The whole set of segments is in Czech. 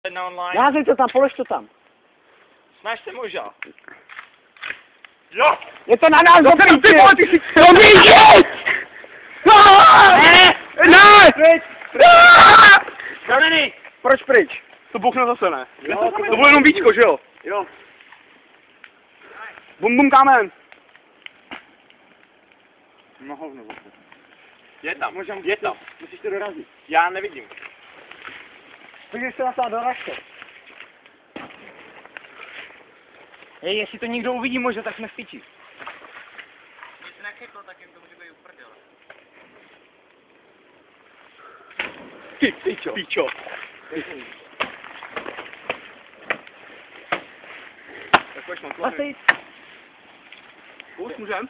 Na online. Házej to tam, polož to tam. Snaž se možná. Jo! Je to na nás, dobrý, ty vole, ty si... Dobrý, jít! Ne! Pryč! Kameny! Proč pryč? To bouchne zase, ne? Jo, To bylo jenom víčko, že jo? Jo. Bum bum kámen. No hovno zase. Je tam, Můžem, je tam. Musíš to dorazit. Já nevidím. Podívej se na to a doražte. Hej, jestli to někdo uvidí, možná tak jsme v piči. Když se nechytl, tak jim to může být uprdele. Ty, píčo. Píčo. Tak pojď mám Zasej. Už můžem?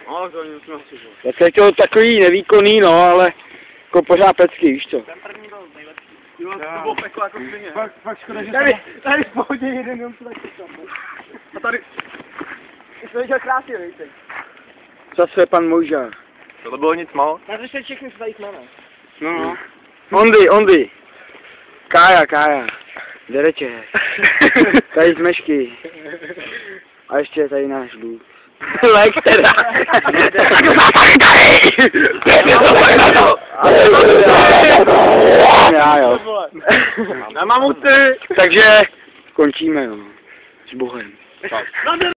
No, to musíme asi, že jo. Tak je to takový nevýkonný, no, ale jako pořád pecky, víš co? Ten první byl nejlepší. Jo, to bylo peklo jako svině. Fakt škoda, že Tady v pohodě jeden jenom se taky tam. A tady. Jsi to viděl krásně, víte. Zase pan Mojžár. To bylo nic málo. Nařešte všechny svých jména. No. Ondy. Kája. Dereče. Tady zmešky. A ještě je tady náš Bůh. Lek teda. Já jo. Na mamuty. Takže končíme, jo. S Bohem.